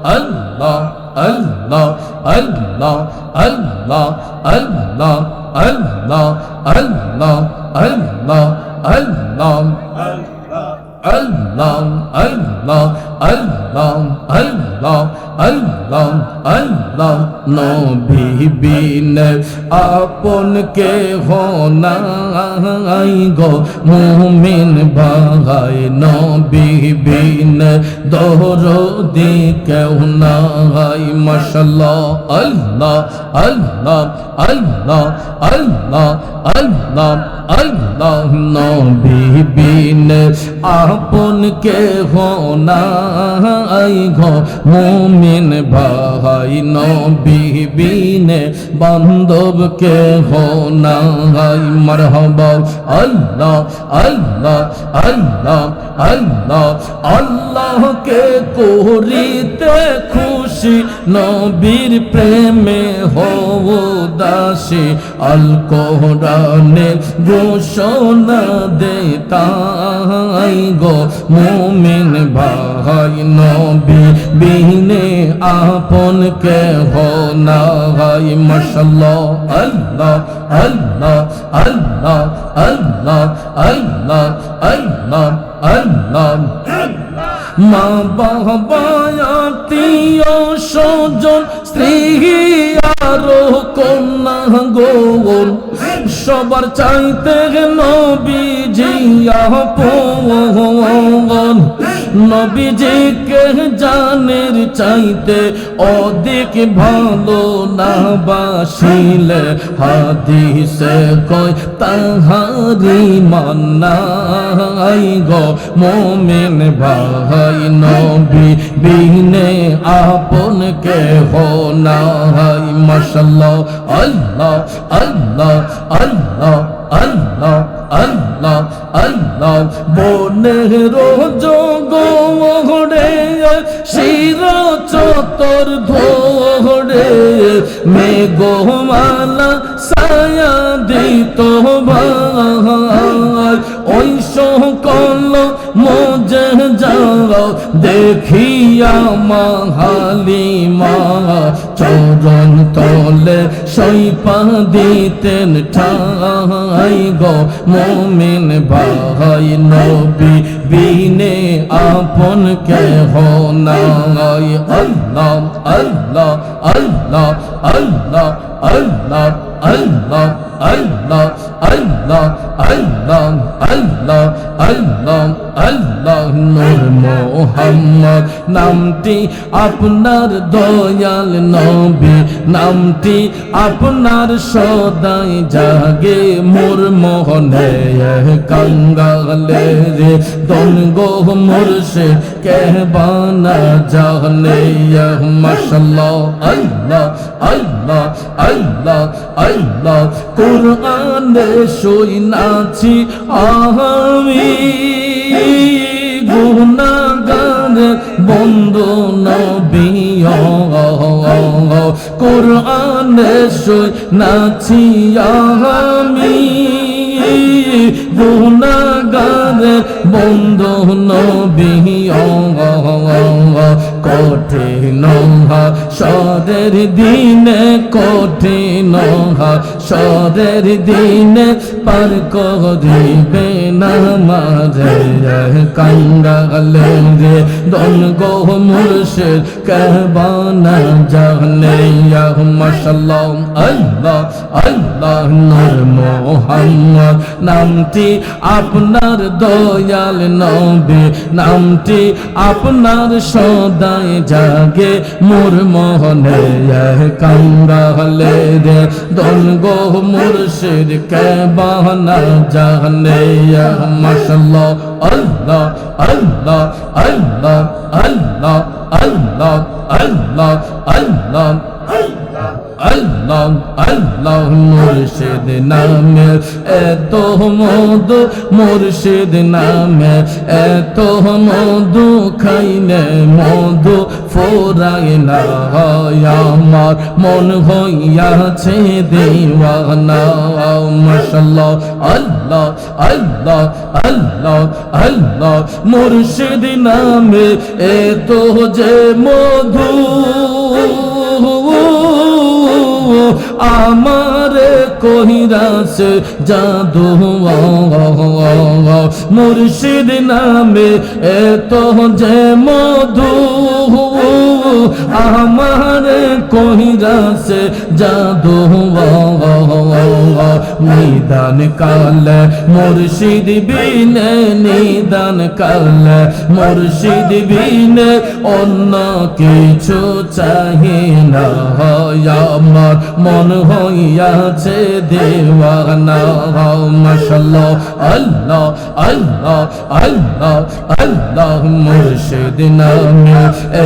আল্লাহ আল্লাহ আল্লাহ আল্লাহ আল্লাহ আল্লাহ আল্লাহ আল্লাহ আল্লাহ আল্লাহ আল্লাহ আল্লাহ আল্লাহ আল্লাহ আল্লাহ নবী বিন আপন কেহ নাই গো মুমিন ভাই নবী বিন দরদি কেউ নাই মাশাআল্লাহ আল্লাহ আল্লাহ আল্লাহ আল্লাহ আল্লাহ আল্লাহ নবী বিন আপন কেহ নাই গো মুমিন ভাই নবী বিন বান্ধব কেহ নাই মারহাবা আল্লাহ আল্লাহ আল্লাহ আল্লাহ আল্লাহকে করিতে খুশি নবীর প্রেমে হও দাসী আল কোরআনে ঘোষণা দে তাই গো মুমিন ভাই নবী বিনে আপন কেহ নাই মাশাআল্লাহ আল্লাহ আল্লাহ আল্লাহ আল্লাহ আল্লাহ আল্লাহ আল্লাহ মা বাবা আত্মীয় স্বজন স্ত্রী আরো কন্যা গো সবার চাইতে নবীজি আপন নবীজিকে জানের চাইতে অধিক ভালো না বাসিলে হাদিসে কয় তাহারি মান্নাই গো মুমিন ভাই নবী বিনে আপন কেহ নাই মাশাআল্লাহ আল্লাহ আল্লাহ আল্লাহ আল্লাহ আল্লাহ আল্লাহ বনের জগড়ে শির চতর ধরে মেঘমালা ছায়া দিত ভাই ওই সকল মজে যাও দেখিয়া মাহালিমা চরণ তলে সইপা দিতেন ঠাই গো মুমিন ভাই নবী বিনে আপন কেহ নাই আল্লাহ আল্লাহ আল্লাহ আল্লাহ আল্লাহ আল্লাহ আল্লাহ আল্লাহ আল্লাহ আল্লাহ আল্লাহ আল্লাহ নূর মুহাম্মদ নামটি আপনার দয়াল নবী নামটি আপনার সদাই জাগে মোর মোহনে কাঙ্গালে রে দন গো মুর্শিদ কেহবানা জানে মাশাআল্লাহ আল্লাহ আল্লাহ আল্লাহ আল্লাহ কুরআনে শুনাছি আমি গুনাহগার বন্ধু নবী কুরআনে শুনাছি আমি গুনাহগার বন্ধু নবী কঠিন সদের দিনে কঠিন সদের দিনে পার করিবে না মাঝে কাঙ্গালে রে দন গো মুর্শিদ কেহবানা জানে মাশাআল্লাহ আল্লাহ আল্লাহ নূর মুহাম্মদ নামটি আপনার দয়াল নবী নামটি আপনার সদাই জাগে মোর মোহনে কাঙ্গালে রে দন গো মুর্শিদ কেহবানা জানে মাশাআল্লাহ আল্লাহ আল্লাহ আল্লাহ আল্লাহ আল্লাহ আল্লাহ আল্লাহ আল্লাহ আল্লাহ মুর্শিদ নামে এত মধু মুর্শিদ নামে এত মধু খাইলে মধু ফোরায় না আমার মন হইয়াছে দিওয়ানা মাশাআল্লাহ আল্লাহ আল্লাহ আল্লাহ আল্লাহ মুর্শিদ নামে এত যে মধু আমার কহিরাছে জাদু মুর্শিদ নামে এত যে মধু আমার কহিরাছে জাদু নিদান কাল মুর্শিদ বিনে নিদান কাল মুর্শিদ বিনে অন্য কিছু চাহি না আমার মন হইয়াছে দেওয়ানা মাশাআল্লাহ আল্লাহ আল্লাহ আল্লাহ আল্লাহ মুর্শিদ নামে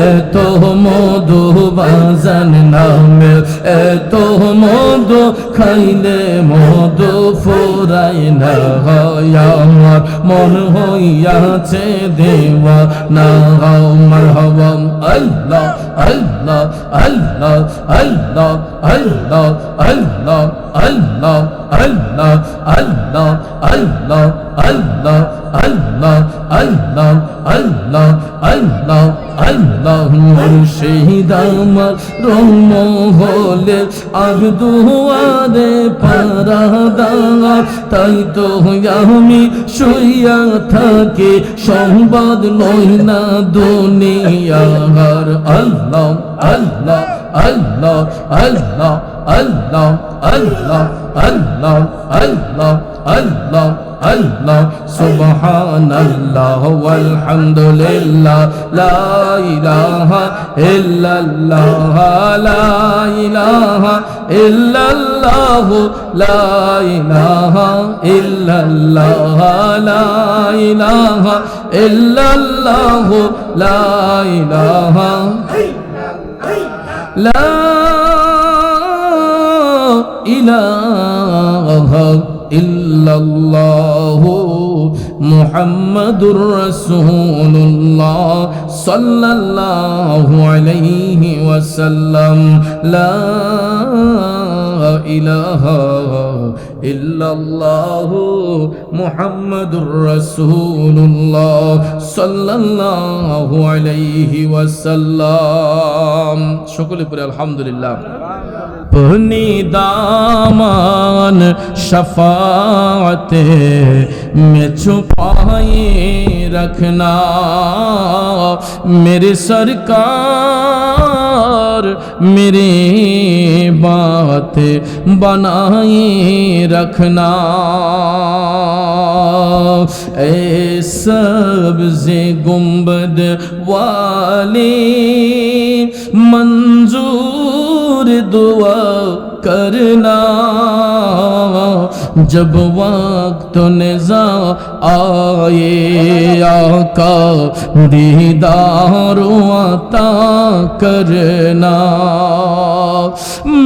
এত মধু বাজান নামে এত মধু খাইলে মধু ফুরাই না আমার মন হইয়াছে দেওয়ানা মারহাবা আল্লাহ আল্লাহ আল্লাহ আল্লাহ আল্লাহ আল্লাহ আল্লাহ আল্লাহ আল্লাহ আল্লাহ আল্লাহ আল্লাহ আল্লাহ আল্লাহ আল্লাহ আল্লাহ মুর্শিদ আমার রহমহলে আবদুয়ারে পারাদা তাই তো আমি শুইয়া থাকি সংবাদ লই না দুনিয়ার আল্লাহ আল্লাহ আল্লাহ আল্লাহ আল্লাহ আল্লাহ আল্লাহ আল্লাহ আল্লাহ আল্লাহ সুবহানাল্লাহ ওয়ালহামদুলিল্লাহ লা ইলাহা ইল্লাল্লাহ লা ইলাহা ইল্লাল্লাহ লা ইলাহা ইল্লাল্লাহ লা ইলাহা ইল্লাল্লাহ লা ইলাহা লা ইলাহা ইল্লাল্লাহু মুহাম্মাদুর রাসূলুল্লাহ সাল্লাল্লাহু আলাইহি ওয়াসাল্লাম লা ইলাহা ইল্লাল্লাহু মুহাম্মাদুর রাসূলুল্লাহ সাল্লাল্লাহু আলাইহি ওয়াসাল্লাম সকলে পড়ে আলহামদুলিল্লাহ अपनी दामन शफाअते में छुपाए रखना मेरे सरकार मेरी बात बनाए रखना ए सब्ज़े गुंबद वाली मंजूर दुआ करना जब वक्त निज़ा आए आका दीदार अता करना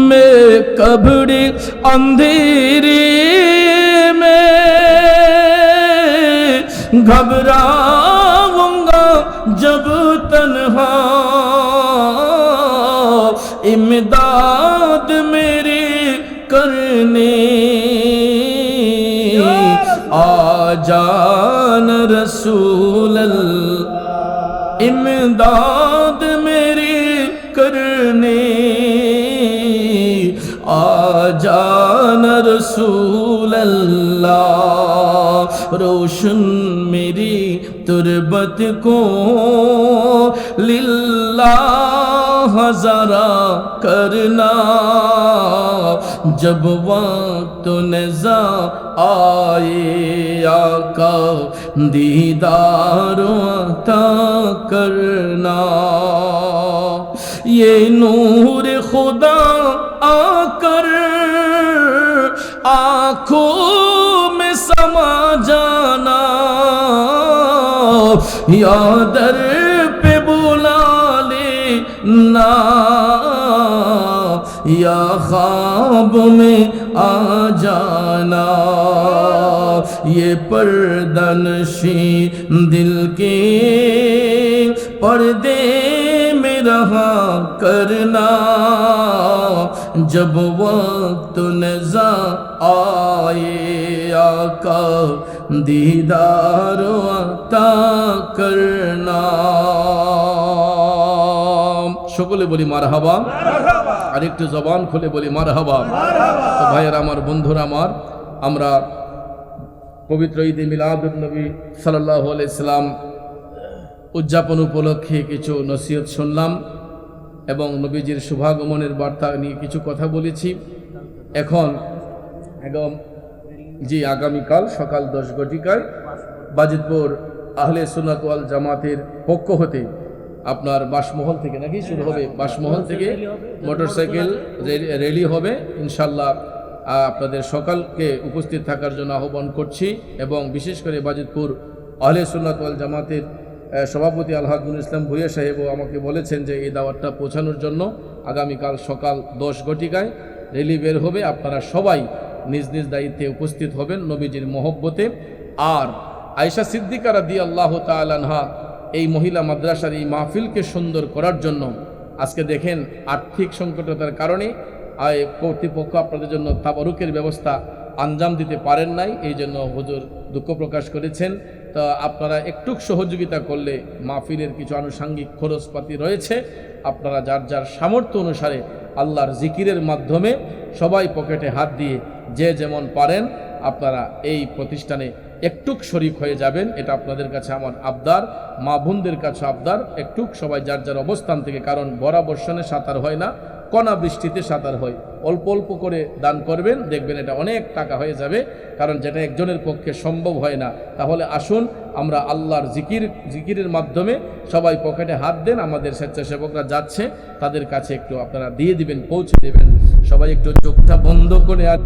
मैं कब्र अंधेरे में घबराऊंगा जब तन्हा इमदाद मेरी करने आ जान रसूल अल्लाह इमदाद मेरी करने आ जान रसूल अल्लाह रोशन मेरी तुरबत को लिल्लाह ज़रा करना जब वक्त निज़ा आए आका दीदार अता करना ये नूर खुदा आकर आँखों में समा जाना या दर पे बुला लेना या ख्वाब में आ जाना, ये पर्दनशी दिल के पर्दे में रहा करना, जब वक्त नज़र आए आका दीदार अता करना। সকলে বলি মারহাবা, আর একটু জবান খুলে বলি মারহাবা। তো ভাইয়েরা আমার, বন্ধুরা আমার, আমরা পবিত্র ঈদে মিলাদুন নবী সাল্লাল্লাহু আলাইহি সাল্লাম উদযাপন উপলক্ষে কিছু নসিহত শুনলাম এবং নবীজির শুভাগমনের বার্তা নিয়ে কিছু কথা বলেছি। এখন আগামীকাল সকাল 10 ঘটিকায় বাজিতপুর আহলে সুন্নাত ওয়াল জামাতের পক্ষ হতে আপনার বাসমহল থেকে নাকি শুরু হবে, বাসমহল থেকে মোটরসাইকেল র্যালি হবে ইনশাল্লাহ। আপনাদের সকালকে উপস্থিত থাকার জন্য আহ্বান করছি এবং বিশেষ করে বাজিতপুর আহলে সুন্নাত ওয়াল জামাতের সভাপতি আলহাজ নুরুল ইসলাম ভুঁইয়া সাহেবও আমাকে বলেছেন যে এই দাওয়াতটা পৌঁছানোর জন্য আগামীকাল সকাল 10 ঘটিকায় র্যালি বের হবে। আপনারা সবাই নিজ নিজ দায়িত্বে উপস্থিত হবেন নবীজির মহব্বতে। আর আয়েশা সিদ্দিকা রাদিয়াল্লাহু তাআলা আনহা এই মহিলা মাদ্রাসার এই মাহফিলকে সুন্দর করার জন্য আজকে দেখেন আর্থিক সংকটতার কারণে কর্তৃপক্ষ আপনাদের জন্য তাবারুকের ব্যবস্থা আঞ্জাম দিতে পারেন নাই, এই জন্য হুজুর দুঃখ প্রকাশ করেছেন। তা আপনারা একটু সহযোগিতা করলে মাহফিলের কিছু আনুষঙ্গিক খরচপাতি রয়েছে, আপনারা যার যার সামর্থ্য অনুসারে আল্লাহর জিকিরের মাধ্যমে সবাই পকেটে হাত দিয়ে যে যেমন পারেন আপনারা এই প্রতিষ্ঠানে একটুক শরীক হয়ে যাবেন। এটা আপনাদের কাছে আমার আবদার, মা বোনদের কাছে আবদার, একটুক সবাই যার যার অবস্থান থেকে, কারণ বরা বর্ষণে সাঁতার হয় না, কণা বৃষ্টিতে সাঁতার হয়। অল্প অল্প করে দান করবেন, দেখবেন এটা অনেক টাকা হয়ে যাবে, কারণ যেটা একজনের পক্ষে সম্ভব হয় না। তাহলে আসুন আমরা আল্লাহর জিকিরের মাধ্যমে সবাই পকেটে হাত দেন। আমাদের স্বেচ্ছাসেবকরা যাচ্ছে, তাদের কাছে একটু আপনারা দিয়ে দিবেন, পৌঁছে দেবেন। সবাই একটু চোখটা বন্ধ করে